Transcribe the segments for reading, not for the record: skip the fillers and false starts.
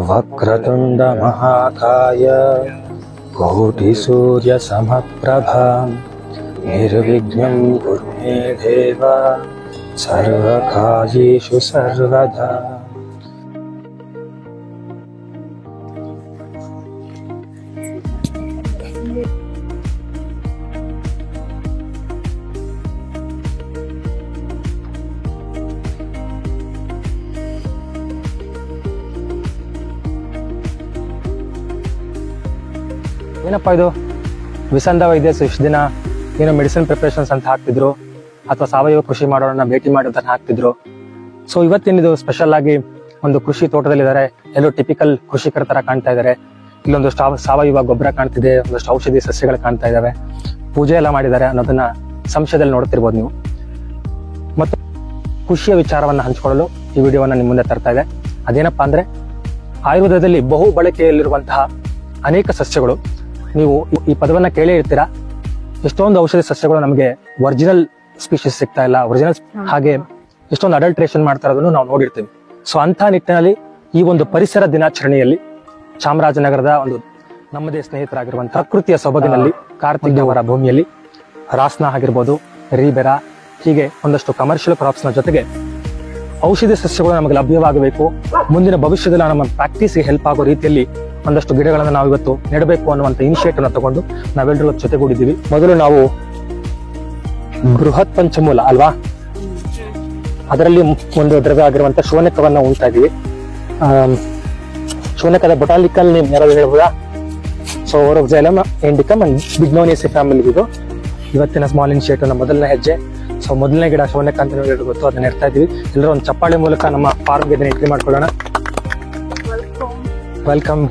ವಕ್ರತುಂಡ ಮಹಾಕಾಯ ಕೋಟಿ ಸೂರ್ಯ ಸಮಪ್ರಭಾ ನಿರ್ವಿಘ್ನಂ ಕುರು ಮೇ ದೇವ ಸರ್ವಕಾರ್ಯೇಷು ಸರ್ವದಾ. ಏನಪ್ಪ ಇದು ವಿಸಂದ ವೈದ್ಯಸ್ ಇಷ್ಟು ದಿನ ಏನೋ ಮೆಡಿಸಿನ್ ಪ್ರಿಪರೇಷನ್ಸ್ ಅಂತ ಹಾಕ್ತಿದ್ರು, ಅಥವಾ ಸಾವಯವ ಕೃಷಿ ಮಾಡೋಣ ಭೇಟಿ ಮಾಡಿ ಅಂತ ಹಾಕ್ತಿದ್ರು. ಸೊ ಇವತ್ತೇನಿದು ಸ್ಪೆಷಲ್ ಆಗಿ ಒಂದು ಕೃಷಿ ತೋಟದಲ್ಲಿದ್ದಾರೆ, ಎಲ್ಲೋ ಟಿಪಿಕಲ್ ಕೃಷಿಕರ ತರ ಕಾಣ್ತಾ ಇದ್ದಾರೆ. ಇಲ್ಲೊಂದಷ್ಟು ಸಾವಯವ ಗೊಬ್ಬರ ಕಾಣ್ತಿದೆ, ಒಂದಷ್ಟು ಔಷಧಿ ಸಸ್ಯಗಳು ಕಾಣ್ತಾ ಇದಾವೆ, ಪೂಜೆ ಎಲ್ಲ ಮಾಡಿದ್ದಾರೆ ಅನ್ನೋದನ್ನ ಸಂಶಯದಲ್ಲಿ ನೋಡ್ತಿರ್ಬೋದು ನೀವು. ಮತ್ತು ಖುಷಿಯ ವಿಚಾರವನ್ನ ಹಂಚಿಕೊಳ್ಳಲು ಈ ವಿಡಿಯೋವನ್ನ ನಿಮ್ಮ ಮುಂದೆ ತರ್ತಾ ಇದೆ. ಅದೇನಪ್ಪಾ ಅಂದ್ರೆ, ಆಯುರ್ವೇದದಲ್ಲಿ ಬಹು ಬಳಕೆಯಲ್ಲಿರುವಂತಹ ಅನೇಕ ಸಸ್ಯಗಳು, ನೀವು ಈ ಪದವನ್ನ ಕೇಳೇ ಇರ್ತೀರಾ. ಎಷ್ಟೊಂದು ಔಷಧಿ ಸಸ್ಯಗಳು ನಮಗೆ ಒರಿಜಿನಲ್ ಸ್ಪೀಶೀಸ್ ಸಿಗ್ತಾ ಇಲ್ಲ, ಒರಿಜಿನಲ್ ಹಾಗೆ ಎಷ್ಟೊಂದು ಅಡಲ್ಟ್ರೇಷನ್ ಮಾಡ್ತಾ ಇರೋದನ್ನು ನಾವು ನೋಡಿರ್ತೀವಿ. ಸೊ ಅಂತ ನಿಟ್ಟಿನಲ್ಲಿ ಈ ಒಂದು ಪರಿಸರ ದಿನಾಚರಣೆಯಲ್ಲಿ ಚಾಮರಾಜನಗರದ ಒಂದು ನಮ್ಮದೇ ಸ್ನೇಹಿತರಾಗಿರುವಂತಹ ಪ್ರಕೃತಿಯ ಸೊಬಗಿನಲ್ಲಿ ಕಾರ್ತಿಕ್ ಅವರ ಭೂಮಿಯಲ್ಲಿ ರಾಸ್ನ ಆಗಿರ್ಬೋದು, ರೀಬೆರಾ, ಹೀಗೆ ಒಂದಷ್ಟು ಕಮರ್ಷಿಯಲ್ ಕ್ರಾಪ್ಸ್ ನ ಜೊತೆಗೆ ಔಷಧಿ ಸಸ್ಯಗಳು ನಮಗೆ ಲಭ್ಯವಾಗಬೇಕು, ಮುಂದಿನ ಭವಿಷ್ಯದಲ್ಲಿ ನಮ್ಮ ಪ್ರಾಕ್ಟೀಸ್ಗೆ ಹೆಲ್ಪ್ ಆಗೋ ರೀತಿಯಲ್ಲಿ ಒಂದಷ್ಟು ಗಿಡಗಳನ್ನು ನಾವು ಇವತ್ತು ನೆಡಬೇಕು ಅನ್ನುವಂತ ಇನಿಷಿಯೇಟಿವ್ ತಗೊಂಡು ನಾವೆಲ್ಲರೂ ಜೊತೆಗೂಡಿದ್ದೀವಿ. ಮೊದಲು ನಾವು ಬೃಹತ್ ಪಂಚಮೂಲ ಅಲ್ವಾ, ಅದರಲ್ಲಿ ಒಂದು ದ್ರವ್ಯ ಆಗಿರುವಂತ ಶೋನಕವನ್ನ ಉಣ್ತಾ ಇದೀವಿ. ಶೋನಕದ ಬೊಟಾನಿಕಲ್ ನೇಮ್ ಯಾರಾದ್ರು ಹೇಳ್ಬೋದಾ? ಸೊ ಓರೋಕ್ಸೈಲಮ್ ಇಂಡಿಕಮ್ ಅಂಡ್ ಬಿಗ್ನೋನಿಯಸಿ ಫ್ಯಾಮಿಲಿ ಇದು ಇವತ್ತಿನ ಸ್ಮಾಲ್ ಇನಿಷಿಯೇಟಿವ್ ನ ಮೊದಲನೇ ಹೆಜ್ಜೆ. ಸೊ ಮೊದಲನೇ ಗಿಡ ಶೋನಕ ಅಂತ ಹೇಳಿ ಗೊತ್ತು, ಅದನ್ನ ನೆಡ್ತಾ ಇದೀವಿ. ಎಲ್ಲರೂ ಒಂದು ಚಪ್ಪಾಳೆ ಮೂಲಕ ನಮ್ಮ ಫಾರ್ಮ್ಗೆ ಇದನ್ನ ಎಂಟ್ರಿ ಮಾಡ್ಕೊಳ್ಳೋಣ. ವೆಲ್ಕಮ್.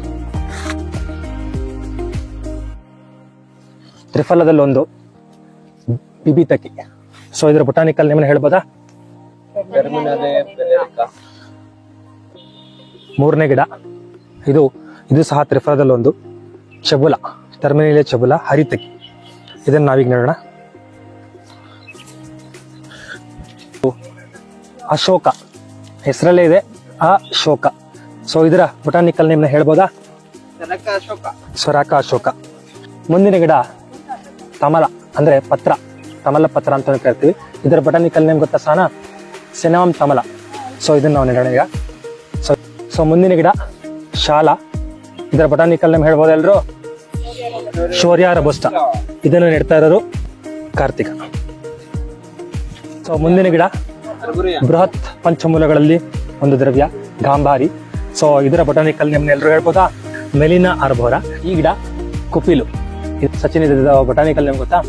ತ್ರಿಫಲದಲ್ಲಿ ಒಂದು ಬಿಬಿತಕಿ. ಸೊ ಇದರ ಬೊಟಾನಿಕಲ್ ನೇಮ್ ಹೇಳ್ಬೋದಾ? ಮೂರನೇ ಗಿಡ ಇದು ಸಹ ತ್ರಿಫಲದಲ್ಲಿ ಒಂದು ಚಬುಲ, ಟರ್ಮಿನೇಲಿಯ ಚಬುಲ ಹರಿತಕಿ. ಇದನ್ನ ನಾವೀಗ ನೋಡೋಣ. ಅಶೋಕ ಹೆಸರಲ್ಲೇ ಇದೆ, ಅಶೋಕ. ಸೊ ಇದರ ಬೊಟಾನಿಕಲ್ ನೇಮ್ ಹೇಳ್ಬೋದಾ? ಸ್ವರಾಕ ಅಶೋಕ. ಮುಂದಿನ ಗಿಡ ತಮಲ ಅಂದ್ರೆ ಪತ್ರ, ತಮಲ ಪತ್ರ ಅಂತ ಕರಿತೀವಿ. ಇದರ ಬೊಟಾನಿಕಲ್ ನೇಮ್ ಗೊತ್ತಾ ಸಾನ? ಸೆನಾಮ್ ತಮಲ. ಸೊ ಇದನ್ನ ನಾವು ನೆಡೋಣ ಈಗ. ಸೊ ಮುಂದಿನ ಗಿಡ ಶಾಲ, ಇದರ ಬೊಟಾನಿಕಲ್ ನೇಮ್ ಹೇಳ್ಬೋದು ಎಲ್ರು? ಶೌರ್ಯ ರಬೋಸ್ಟ. ಇದನ್ನು ನೆಡ್ತಾ ಇರೋರು ಕಾರ್ತಿಕ. ಸೊ ಮುಂದಿನ ಗಿಡ ಬೃಹತ್ ಪಂಚಮೂಲಗಳಲ್ಲಿ ಒಂದು ದ್ರವ್ಯ ಗಾಂಭಾರಿ. ಸೊ ಇದರ ಬೊಟಾನಿಕಲ್ ನೇಮ್ ಎಲ್ರು ಹೇಳ್ಬೋದಾ? ಮೆಲಿನಾ ಆರ್ಬೋರಾ. ಈ ಗಿಡ ಕುಪಿಲು. ಸಚಿನ್ ಇದರ ಬೊಟಾನಿಕಲ್ ನೇಮ್ ಗೊತ್ತಾ?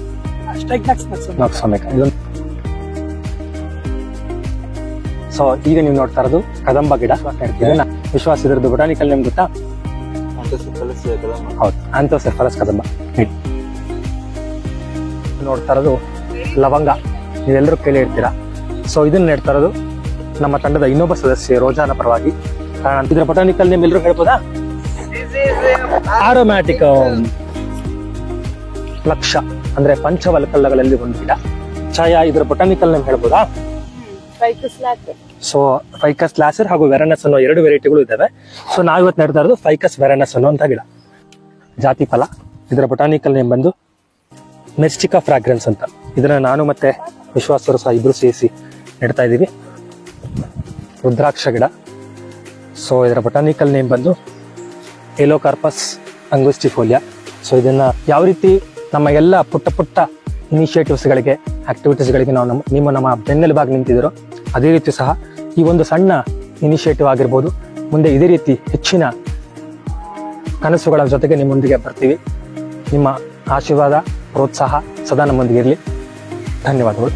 ಸೊ ಈಗ ನೀವು ನೋಡ್ತಾ ಇರೋದು ಕದಂಬ ಗಿಡ. ವಿಶ್ವಾಸ ಇದರದ್ದು ಬೊಟಾನಿಕಲ್ ನೇಮ್ ಗೊತ್ತಾ? ಹೌದು, ಆಂಥೋಸೆಫಲಸ್ ಕದಂಬ. ನೋಡ್ತಾ ಇರೋದು ಲವಂಗ, ನೀವೆಲ್ಲರೂ ಕೇಳಿ ಇರ್ತೀರಾ. ಸೊ ಇದನ್ನ ನೆಡ್ತಾ ಇರೋದು ನಮ್ಮ ತಂಡದ ಇನ್ನೊಬ್ಬ ಸದಸ್ಯ ರೋಜಾನ ಪರವಾಗಿ. ಇದರ ಬೊಟಾನಿಕಲ್ ನೇಮ್ ಎಲ್ಲರೂ ಹೇಳ್ಬೋದಾ? ಆರೋಮ್ಯಾಟಿಕ್ ಲಕ್ಷ ಅಂದ್ರೆ ಪಂಚವಲ್ಕಲ್ಲಗಳಲ್ಲಿ ಒಂದು ಗಿಡ. ಛಾಯಾ, ಇದರ ಬೊಟಾನಿಕಲ್ ನೇಮ್ ಹೇಳ್ಬೋದಾ? ಸೊ ಫೈಕಸ್ ಲ್ಯಾಸರ್ ಹಾಗೂ ವೆರನಸ್ ಅನ್ನೋ ಎರಡು ವೆರೈಟಿಗಳು ಇದಾವೆ. ಸೊ ನಾವಿವತ್ತು ನೆಡ್ತಾ ಇರೋದು ಫೈಕಸ್ ವೆರನಸ್ ಅನ್ನುವಂತ ಗಿಡ. ಜಾತಿ ಫಲ. ಇದರ ಬೊಟಾನಿಕಲ್ ನೇಮ್ ಬಂದು ಮೆಸ್ಟಿಕಾ ಫ್ರಾಗ್ರೆನ್ಸ್ ಅಂತ. ಇದನ್ನ ನಾನು ಮತ್ತೆ ವಿಶ್ವಾಸರು ಸಹ ಇಬ್ರು ಸೇರಿಸಿ ನೆಡ್ತಾ ಇದೀವಿ. ರುದ್ರಾಕ್ಷ ಗಿಡ. ಸೊ ಇದರ ಬೊಟಾನಿಕಲ್ ನೇಮ್ ಬಂದು ಎಲೋಕಾರ್ಪಸ್ ಅಂಗುಸ್ಟಿಫೋಲಿಯಾ. ಸೊ ಇದನ್ನ ಯಾವ ರೀತಿ ನಮ್ಮ ಎಲ್ಲ ಪುಟ್ಟ ಪುಟ್ಟ ಇನಿಷಿಯೇಟಿವ್ಸ್ ಗಳಿಗೆ, ಆಕ್ಟಿವಿಟೀಸ್ ಗಳಿಗೆ ನಾವು ನಮ್ಮ ಬೆನ್ನೆಲುಬಾಗಿ ನಿಂತಿದ್ರು, ಅದೇ ರೀತಿ ಸಹ ಈ ಒಂದು ಸಣ್ಣ ಇನಿಷಿಯೇಟಿವ್ ಆಗಿರ್ಬೋದು, ಮುಂದೆ ಇದೇ ರೀತಿ ಹೆಚ್ಚಿನ ಕನಸುಗಳ ಜೊತೆಗೆ ನಿಮ್ಮೊಂದಿಗೆ ಬರ್ತೀವಿ. ನಿಮ್ಮ ಆಶೀರ್ವಾದ, ಪ್ರೋತ್ಸಾಹ ಸದಾ ನಮ್ಮೊಂದಿಗೆ ಇರಲಿ. ಧನ್ಯವಾದಗಳು.